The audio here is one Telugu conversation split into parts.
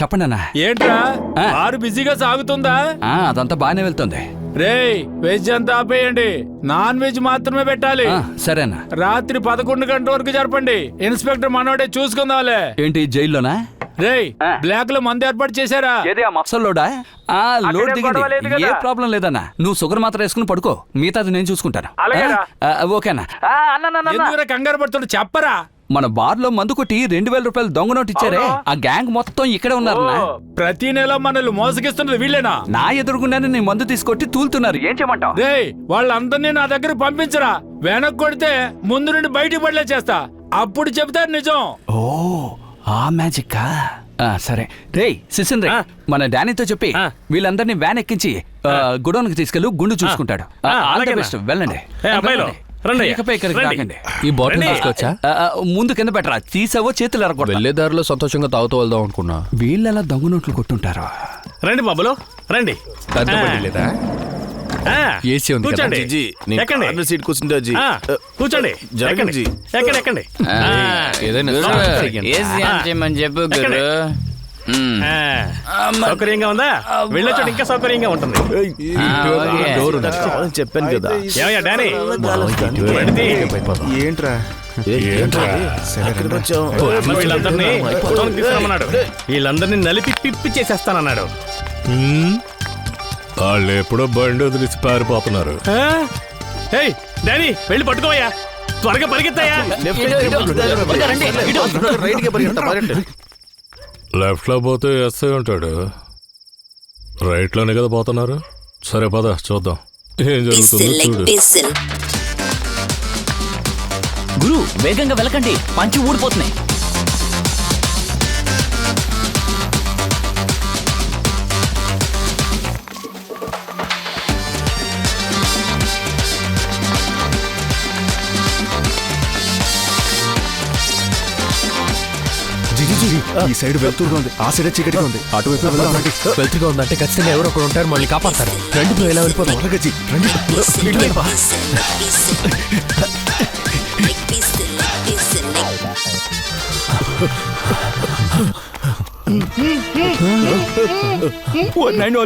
చెప్పండి అన్న. ఏంట్రా ఆరు బిజీగా సాగుతుందా? అదంతా బాగానే వెళ్తుంది. రేయ్ వెజ్ అంతా ఆపేయండి, నాన్ వెజ్ మాత్రమే పెట్టాలి. సరేనా. రాత్రి 11 గంటల వరకు జరపండి. ఇన్స్పెక్టర్ మనోడే చూసుకుందాంలే. ఏంటి జైల్లోనా? రేయ్ బ్లాక్ లో మందు ఏర్పాటు చేశారా? మఫ్సల్లోడా? లోడ్ దిగింది, ఏ ప్రాబ్లం లేదన్నా. నువ్వు షుగర్ మాత్రం వేసుకుని పడుకో, మిగతాది నేను చూసుకుంటాను. ఓకేనా? ఎందుకురా కంగారు పడుతుంటే చెప్పరా. మన బార్ లో మందు కొట్టి 2000 రూపాయలు దొంగ నోటు ఇచ్చారే, ఆ గ్యాంగ్ మొత్తం ఇక్కడే ఉన్నారు. ప్రతి నెల మనల్ని మోసగిస్తున్నది వీళ్ళేనా? నా ఎదురుగుండానే నీ మందు తీసుకొట్టి తూలుతున్నారు. ఏం చేయమంటావు? రేయ్ వాళ్ళందరినీ నా దగ్గర పంపించరా. వెనక్కి కొడితే ముందు నుండి బయటికి పడలే చేస్తా, అప్పుడు చెప్తారు నిజం. ఓ ఆ మ్యాజిక్. సరే రేయ్ సిసిన్ రే, మన డానీతో చెప్పి వీళ్ళందరినీ వ్యాన్ ఎక్కించి గుడౌన్ కి తీసుకెళ్ళు, గుండు చూసుకుంటాడు. వెళ్ళండి. ఈ బాటిల్ తీసుకోవచ్చా? ముందు కింద పెట్టరా, తీసావో చేతులు ఎరగొట్టు. వెళ్లే దారిలో సంతోషంగా తాగుతూ వెళ్దాం అనుకున్నా. వీళ్ళెలా దొంగ నోట్లు కొట్టుంటారు. రండి బాబులు రండి. పెద్ద బండి లేదా? ఏసీ ఉంది కదా? కూర్చోండి. సీట్ కూర్చుంటా జీ. కూర్చోండి. జరగండి. ఎక్కండి. ఏదైనా చెప్పు. సౌకర్యంగా ఉందా? వెళ్ళొచ్చు, ఇంకా సౌకర్యంగా ఉంటుంది. చెప్పాను కదా. ఏమయ్యా డానీ, ఏంట్రా వీళ్ళందరినీ తీసుకురమ్మన్నాడు. వీళ్ళందరినీ నలిపి పిప్పి చేసేస్తానన్నాడు. వాళ్ళు ఎప్పుడో బండి వదిలిసి పారిపోతున్నారు. డానీ వెళ్ళి పట్టుకోవయ్యా, త్వరగా పరిగెత్తాయా. లెఫ్ట్ లో పోతే ఎస్ఐ ఉంటాడు, రైట్ లోనే కదా పోతున్నారు. సరే పద చూద్దాం ఏం జరుగుతుందో చూడు. గురు వేగంగా వెళ్ళకండి, పంచి ఊడిపోతున్నాయి. ఈ సైడ్ వెళ్తురుగా ఉంది, ఆ సైడ్ చీకటిగా ఉంది. అటువైపు వెళ్తుగా ఉందంటే ఖచ్చితంగా ఎవరో ఒకరు ఉంటారు, మళ్ళీ కాపాడతారు. రెండు బ్రో ఎలా వెళ్ళిపోతాం?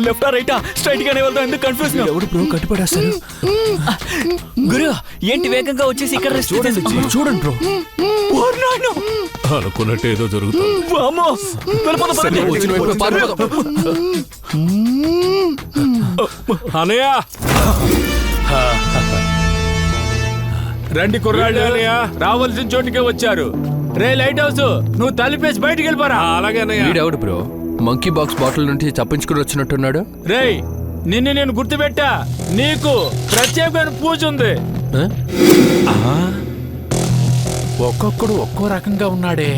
లెఫ్ట్ రైటా స్ట్రైట్ గానే వెళ్తాం, ఎందుకు కన్ఫ్యూజన్? ఎవరు బ్రో కట్టిపడేస్తారు? గురు ఏంటి వేగంగా వచ్చేసి ఇక్కడ చూడండి బ్రో. అనుకున్నట్టు ఏదో జరుగుతుంది. అనయ్య రండి కుర్రాళ్ళు, అనయ్య రావాల్సిన చోటుకే వచ్చారు. రే లైట్ హౌస్, నువ్వు తలిపేసి బయటికి వెళ్ళిపోరా. అలాగే వీడెవడు బ్రో మంకీ బాక్స్ బాటిల్ నుంచి తప్పించుకుని వచ్చినట్టున్నాడు? రేయ్ నిన్ను నేను గుర్తుపెట్టా, నీకు ప్రత్యేకమైన పూజ ఉంది. ఒక్కొక్కడు ఒక్కో రకంగా ఉన్నాడే.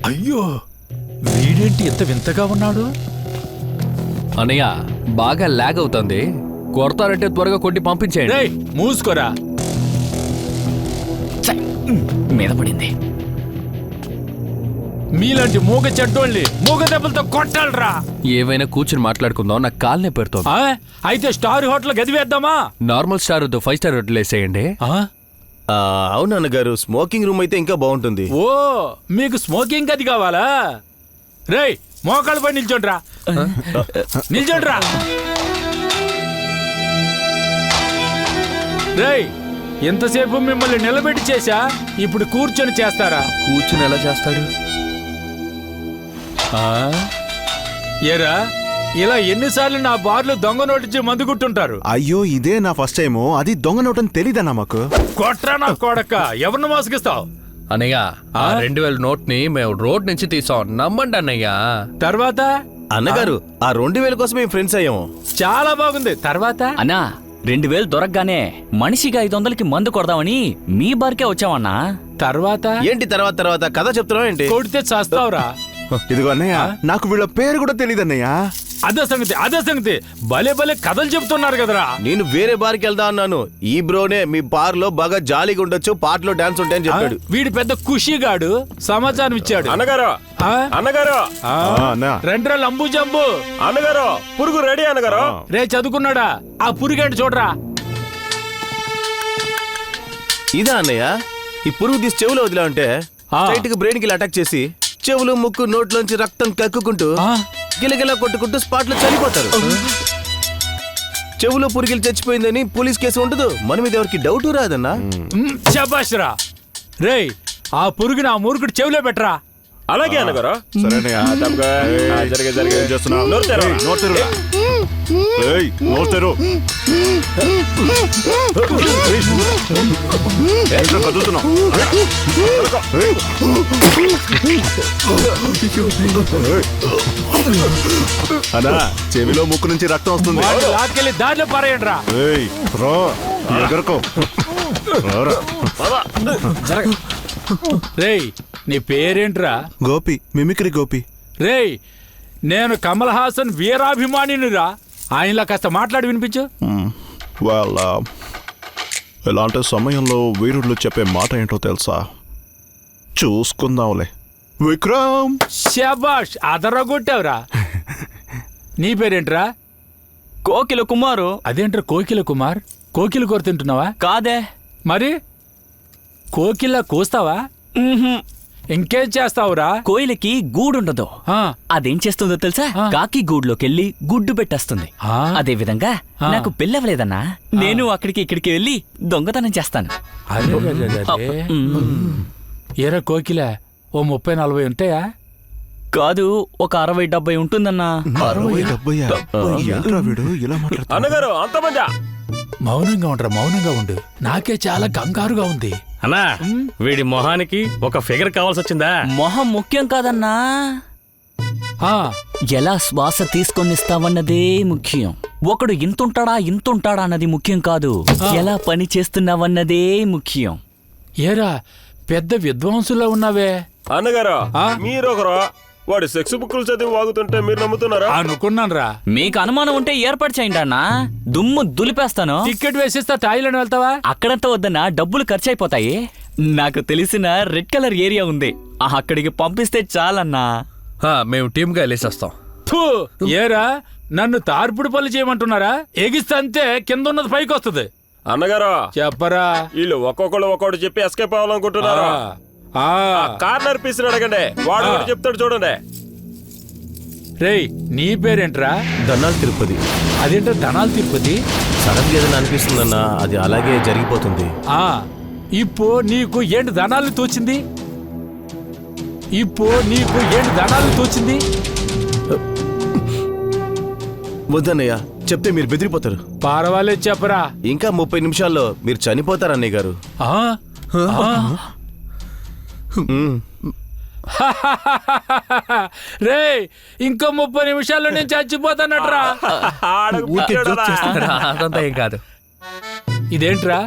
అయ్యో వీడేంటి ఎంత వింతగా ఉన్నాడు? అనయ్య బాగా లాగ్ అవుతుంది, కొడతారంటే త్వరగా కొట్టి పంపించేయండి. రేయ్ మూసుకోరా. మీద పడింది. మీలాంటి మూగ చెడ్డోళ్ళని మూగ దెబ్బలతో కొట్టాలరా. ఏవైనా కూర్చుని మాట్లాడుకుందాం, నాకు కాల్నే పెడుతోంది. అయితే స్టార్ హోటల్ గది వేద్దామా? నార్మల్ స్టార్ 5 స్టార్ హోటల్ వేసేయండి. అవునన్న గారు, స్మోకింగ్ రూమ్ అయితే ఇంకా బాగుంటుంది. ఓ మీకు స్మోకింగ్ గది కావాలా? రేయ్ మోకాళ్ళ పై నిల్చోండ్రా, నిల్చోండ్రా. రేయ్ ఎంతసేపు మిమ్మల్ని నిలబెట్టి చేశా, ఇప్పుడు కూర్చొని చేస్తారా? కూర్చుని ఎలా చేస్తాడు? ఏరా ఇలా ఎన్నిసార్లు నా బార్లు దొంగ నోటించి మందు గుట్టుంటారు. అయ్యో ఇదే నా ఫస్ట్ టైము, అది దొంగ నోటని తెలీదన్నా మాకు. కొట్రా నా కొడక, ఎవరిని మోసగిస్తావు? అన్నయ్య 2000 నోట్ ని మేము రోడ్ నుంచి తీసాం, నమ్మండి అన్నయ్య. తర్వాత అన్నగారు ఆ 2000 కోసం మేము ఫ్రెండ్స్ అయ్యాము. చాలా బాగుంది. తర్వాత అన్నా 2000 దొరకగానే మనిషిగా 500కి మందు కొడదామని మీ బార్కే వచ్చామన్నా. తర్వాత ఏంటి తర్వాత తర్వాత కథ చెప్తున్నావు ఏంటి? కొడితే చేస్తావురా. ఇదిగో అన్నయ్య, నాకు వీళ్ళ పేరు కూడా తెలియదన్నయ్య. అదే సంగతి భలే భలే కథలు చెప్తున్నారు కదరా. నేను వేరే బార్కి వెళ్దా అన్నాను, ఈ బ్రోనే మీ బార్ లో బాగా జాలీగా ఉండొచ్చు, పాటలో డాన్స్ ఉంటాయని చెప్పాడు. వీడి పెద్ద ఖుషిగాడు సమాచారం ఇచ్చాడు. అన్నగారు అన్నగారు రెండ్రా లంబు జంబు. అన్నగారు పురుగు రెడీ. అన్నగారు రే చదువుకున్నాడా? ఆ పురుగేంటి చూడరా. ఇదా అన్నయ్య, ఈ పురుగు తీసి చెవులో వదిలా ఉంటే స్ట్రైట్ గా బ్రెయిన్ కి అటాక్ చేసి చెవులు ముక్కు నోట్లోంచి రక్తం కక్కుకుంటూ ఆ? గిలగిలా కొట్టుకుంటూ స్పాట్ లో చనిపోతారు. చెవులో పురుగులు చచ్చిపోయిందని పోలీస్ కేసు ఉండదు, మన మీద ఎవరికి డౌట్ రాదన్నా. శబాష్ రా. రేయ్ ఆ పురుగుని ఆ మూర్ఖుడు చెవిలో పెట్టరా. అలాగే అన్నగారు. సరేనయ్యా. జరిగే చేస్తున్నావు? నోరు తెరవరా. ఏయ్, నోరు తెరువురా. ఏయ్, నోరు తెరువు. ఏంట్రా కదులుతున్నావు? ఏయ్. అన్నా, చెవిలో ముక్కు నుంచి రక్తం వస్తుంది. వాడిని లాక్కెళ్ళి దారిలో పారేయండి రా. ఏయ్, రా, ఎగరకో. రారా. రేయ్ నీ పేరేంట్రా? గోపి, మిమిక్రీ గోపి. రేయ్ నేను కమల్ హాసన్ వీరాభిమానినిరా. ఆయనలా కాస్త మాట్లాడి వినిపించు. వాళ్ళ ఇలాంటి సమయంలో వీరుళ్ళు చెప్పే మాట ఏంటో తెలుసా? చూసుకుందాంలే. విక్రమ్. శబాష్ అదరగొట్టావురా. నీ పేరేంట్రా? కోకిల కుమారు. అదేంట్రా కోకిల కుమార్? కోకిల కూర తింటున్నావా? కాదే. మరి కోకిల కూస్తావా? ఉహుం. ఇంకేం చేస్తావురా? కోయిలకి గూడుండదు. ఆ, అదేం చేస్తుందో తెలుసా? ఆ. కాకి గూడులోకెళ్ళి గుడ్డు పెట్టేస్తుంది. ఆ. అదే విధంగా ఆ. నాకు పెళ్ళవలేదన్నా, నేను అక్కడికి ఇక్కడికి వెళ్ళి దొంగతనం చేస్తాను. అదే అదే, అదే, అదే. ఏరా కోకిల ఓ 30-40 ఉంటాయా? కాదు, ఒక 60-70 ఉంటుందన్నా. 60-70 ఏంట్రా వీడు ఇలా మాట్లాడుతున్నాడు? అన్నగారు అంతమంది మౌనంగా ఉండరా, మౌనంగా ఉండు. నాకే చాలా కంగారుగా ఉంది. అన్నా వీడి మొహానికి ఒక ఫిగర్ కావాల్సి వచ్చిందా? మొహం ముఖ్యం కాదన్నా, ఆ, ఎలా శ్వాస తీసుకొనిస్తావన్నదే ముఖ్యం. ఒకడు ఇంతుంటాడా అన్నది ముఖ్యం కాదు, ఎలా పని చేస్తున్నావన్నదే ముఖ్యం. ఏరా పెద్ద విద్వాంసులా ఉన్నావే. అన్నగారు ఆ? మీరొకరు వాడి సెక్స్ బుక్కులు చదివి వాగుతుంటే మీరు నమ్ముతున్నారా? అనుకున్నానురా. మీకు అనుమానం ఉంటే ఏర్పాటు చేయండి అన్నా, దుమ్ము దులిపేస్తాను. టికెట్ వేసిస్తా, థాయిలాండ్ వెళ్తావా? అక్కడంతా వద్దన్నా, డబ్బులు ఖర్చు అయిపోతాయి. నాకు తెలిసిన రెడ్ కలర్ ఏరియా ఉంది, అక్కడికి పంపిస్తే చాలన్నా. మేము టీమ్ గా వెళ్ళేసేస్తాం. ఫు, ఏరా నన్ను తార్పుడు పనులు చేయమంటున్నారా? ఎగిస్తే అంతే కింద ఉన్నది పైకి వస్తుంది. అన్నగారు చెప్పరా. వీళ్ళు ఒక్కొక్కడు చెప్పి ఎస్కేప్ అవ్వాలనుకుంటున్నారు. ఆ, కార్నర్ పీస్ అడగండి, వాడు ఒకటి చెప్తాడు చూడండి. రేయ్ నీ పేరేంట్రా? ధనాలు తిరుపతి. అదేంటో ధనాలు తిరుపతి. సడన్ గా ఏదైనా అనిపిస్తుందన్నా, అది అలాగే జరిగిపోతుంది. ఆ, ఇప్పు నీకు ఏంటి ధనాలు తోచింది? వద్దన్నయ్య, చెప్తే మీరు బెదిరిపోతారు. పర్వాలేదు చెప్పరా. ఇంకా 30 నిమిషాల్లో మీరు చనిపోతారు అన్నయ్య గారు. ఆ? ఆ? రేయ్ ఇంకో 30 నిమిషాల్లో నేను చచ్చిపోతానట్రా. ఆడకు పిచ్చాడురా. అదంతా ఏం కాదు. ఇదేంట్రా?